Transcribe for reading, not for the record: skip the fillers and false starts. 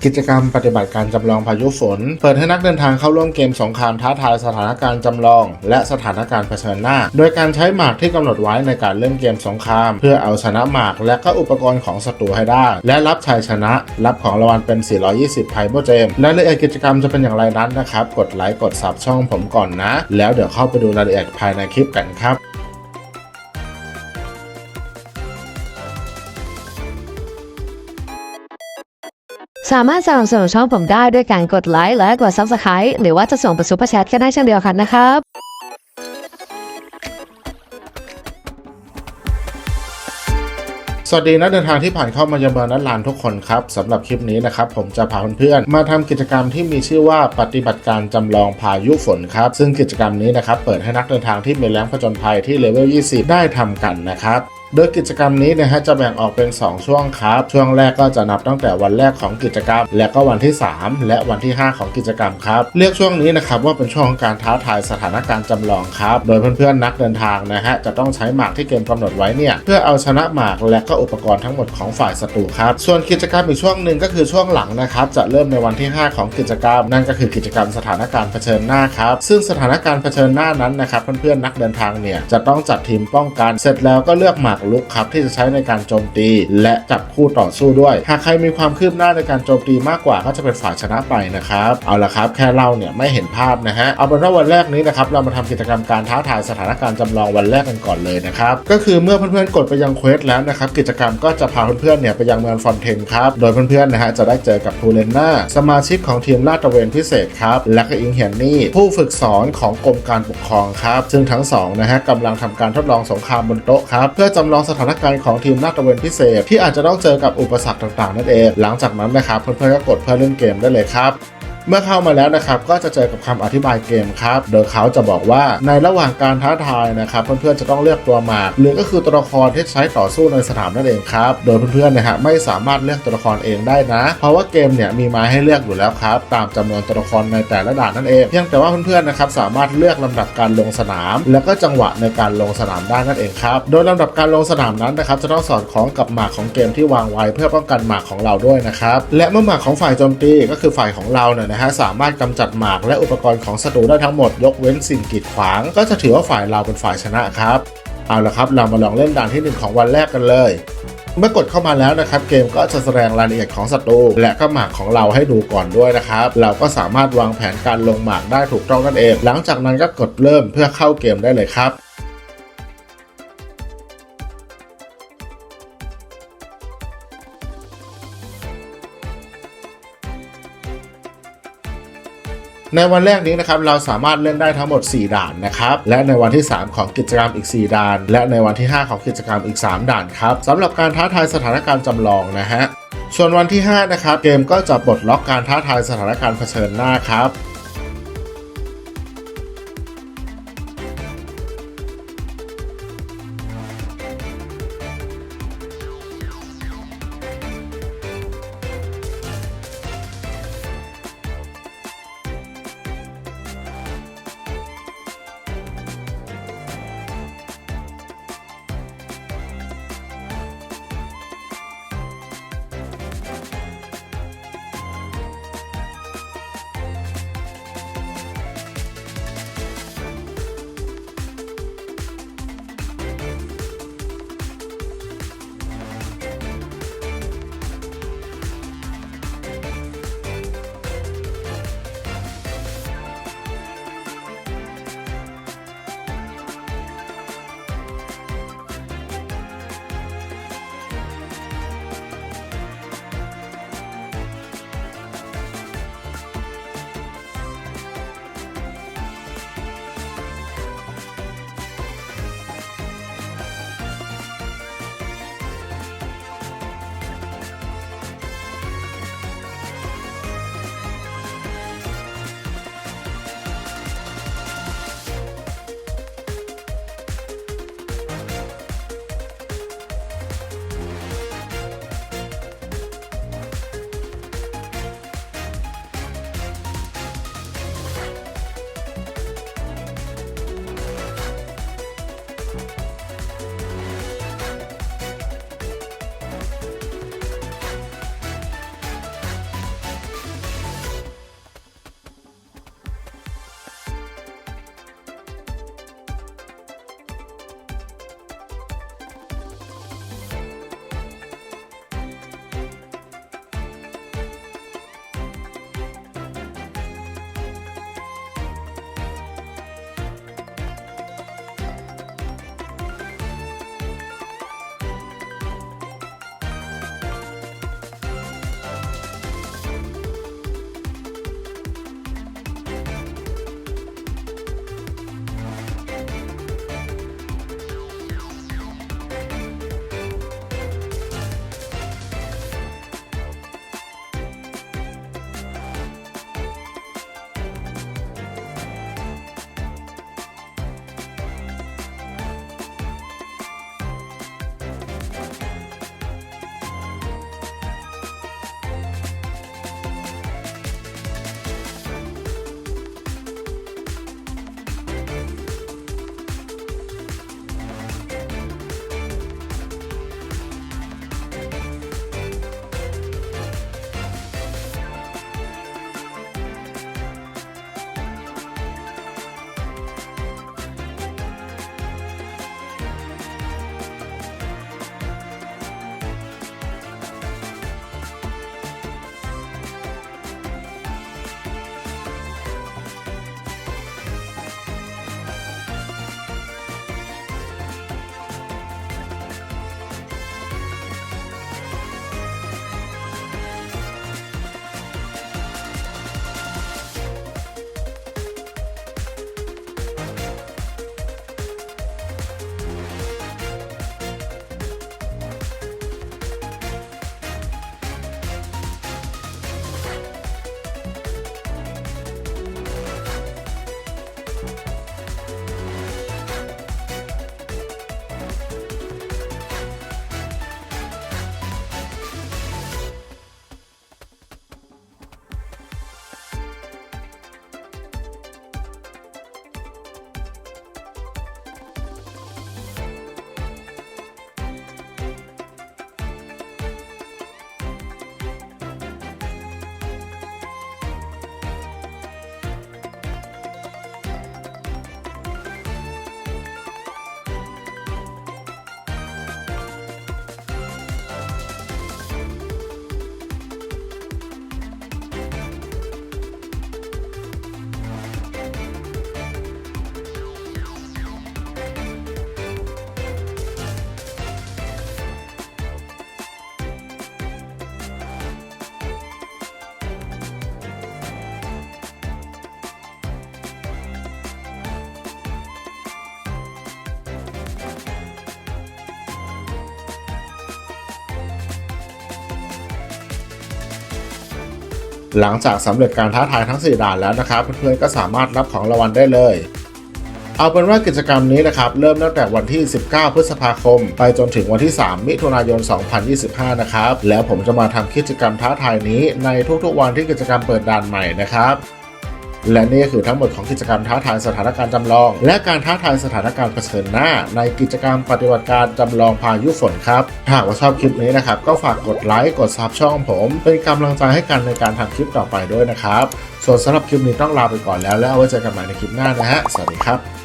กิจกรรมปฏิบัติการจำลองพายุฝนเปิดให้นักเดินทางเข้าร่วมเกมสงครามท้าทายสถานการณ์จำลองและสถานการณ์เผชิญหน้าโดยการใช้หมากที่กำหนดไว้ในการเล่นเกมสงครามเพื่อเอาชนะหมากและก็อุปกรณ์ของศัตรูให้ได้และรับชัยชนะรับของรางวัลเป็น420ไพโบเจมและรายละเอียดกิจกรรมจะเป็นอย่างไรนั้นนะครับกดไลค์กดซับช่องผมก่อนนะแล้วเดี๋ยวเข้าไปดูรายละเอียดภายในคลิปกันครับสามารถสนับสนุนช่องผมได้ด้วยการกดไลค์และกด Subscribe หรือว่าจะส่งเป็นซุปเปอร์แชทก็ได้เช่นเดียวกันนะครับสวัสดีนักเดินทางที่ผ่านเข้ามายังเมืองนัดลานทุกคนครับสำหรับคลิปนี้นะครับผมจะพาเพื่อนๆมาทำกิจกรรมที่มีชื่อว่าปฏิบัติการจำลองพายุฝนครับซึ่งกิจกรรมนี้นะครับเปิดให้นักเดินทางที่มีแรงผจญภัยที่เลเวล 20 ได้ทำกันนะครับโดยกิจกรรมนี้นะฮะจะแบ่งออกเป็น2ช่วงครับช่วงแรกก็จะนับตั้งแต่วันแรกของกิจกรรมและก็วันที่3และวันที่5ของกิจกรรมครับเรียกช่วงนี้นะครับว่าเป็นช่วงของการท้าทายสถานการณ์จำลองครับโดยเพื่อนๆนักเดินทางนะฮะจะต้องใช้หมากที่เกมกำหนดไว้เนี่ยเพื่อเอาชนะหมากและก็อุปกรณ์ทั้งหมดของฝ่ายศัตรูครับส่วนกิจกรรมอีกช่วงหนึ่งก็คือช่วงหลังนะครับจะเริ่มในวันที่5ของกิจกรรมนั่นก็คือกิจกรรมสถานการณ์เผชิญหน้าครับซึ่งสถานการณ์เผชิญหน้านั้นนะครับเพื่อนๆนักเดินทางเนี่ยจะต้องจัดทีมป้องกันเสร็จแล้วก็เลือกหมากลุกครับที่จะใช้ในการโจมตีและจับคู่ต่อสู้ด้วยหากใครมีความคืบหน้าในการโจมตีมากกว่าก็จะเป็นฝ่ายชนะไปนะครับเอาละครับแค่เล่าเนี่ยไม่เห็นภาพนะฮะเอาเป็นว่าวันแรกนี้นะครับเรามาทำกิจกรรมการท้าทายสถานการณ์จำลองวันแรกกันก่อนเลยนะครับก็คือเมื่อเพื่อนๆกดไปยังเควสแล้วนะครับกิจกรรมก็จะพาเพื่อนๆเนี่ยไปยังเมืองฟอนเทนครับโดยเพื่อนๆนะฮะจะได้เจอกับทูเลนนาสมาชิกของทีมลาดตระเวนพิเศษครับและก็อิงเฮียนนี่ผู้ฝึกสอนของกรมการปกครองครับซึ่งทั้งสองนะฮะกำลังทำการทดลองสงครามบนโต๊ะครับเพื่อจำลองสถานการณ์ของทีมลาดตระเวนพิเศษที่อาจจะต้องเจอกับอุปสรรคต่างๆนั่นเองหลังจากนั้นนะครับเพื่อนๆก็กดเพื่อเล่นเกมได้เลยครับเมื่อเข้ามาแล้วนะครับก็จะเจอกับคำอธิบายเกมครับโดยเขาจะบอกว่าในระหว่างการท้าทายนะครับเพื่อนๆจะต้องเลือกตัวหมากหรือก็คือตัวละครที่ใช้ต่อสู้ในสนามนั่นเองครับโดยเพื่อนๆนะฮะไม่สามารถเลือกตัวละครเองได้นะเพราะว่าเกมเนี่ยมีไม้ให้เลือกอยู่แล้วครับตามจำนวนตัวละครในแต่ละด่านนั่นเองเพียงแต่ว่าเพื่อนๆนะครับสามารถเลือกลำดับการลงสนามแล้วก็จังหวะในการลงสนามได้นั่นเองครับโดยลำดับการลงสนามนั้นนะครับจะต้องสอดคล้องกับหมากของเกมที่วางไว้เพื่อป้องกันหมากของเราด้วยนะครับและเมื่อหมากของฝ่ายโจมตีก็คือฝ่ายของเราเนี่ยนะฮะสามารถกำจัดหมากและอุปกรณ์ของศัตรูได้ทั้งหมดยกเว้นสิ่งกีดขวางก็จะถือว่าฝ่ายเราเป็นฝ่ายชนะครับเอาละครับเรามาลองเล่นด่านที่1ของวันแรกกันเลยเมื่อกดเข้ามาแล้วนะครับเกมก็จะแสดงรายละเอียดของศัตรูและก็หมากของเราให้ดูก่อนด้วยนะครับเราก็สามารถวางแผนการลงหมากได้ถูกต้องนั่นเองหลังจากนั้นก็กดเริ่มเพื่อเข้าเกมได้เลยครับในวันแรกนี้นะครับเราสามารถเล่นได้ทั้งหมด4ด่านนะครับและในวันที่3ของกิจกรรมอีก4ด่านและในวันที่5ของกิจกรรมอีก3ด่านครับสำหรับการท้าทายสถานการณ์จำลองนะฮะส่วนวันที่5นะครับเกมก็จะปลดล็อกการท้าทายสถานการณ์เผชิญหน้าครับ หลังจากสำเร็จการท้าทายทั้ง4ด่านแล้วนะครับเพื่อนๆก็สามารถรับของรางวัลได้เลยเอาเป็นว่ากิจกรรมนี้นะครับเริ่มตั้งแต่วันที่19พฤษภาคมไปจนถึงวันที่3มิถุนายน2025นะครับแล้วผมจะมาทำกิจกรรมท้าทายนี้ในทุกๆวันที่กิจกรรมเปิดด่านใหม่นะครับและนี่คือทั้งหมดของกิจกรรมท้าทายสถานการณ์จำลองและการท้าทายสถานการณ์เผชิญหน้าในกิจกรรมปฏิบัติการจำลองพายุฝนครับถ้าหากว่าชอบคลิปนี้นะครับก็ฝากกดไลค์กดซับช่องผมเป็นกำลังใจให้กันในการทำคลิปต่อไปด้วยนะครับส่วนสำหรับคลิปนี้ต้องลาไปก่อนแล้วเอาไว้เจอกันใหม่ในคลิปหน้านะฮะสวัสดีครับ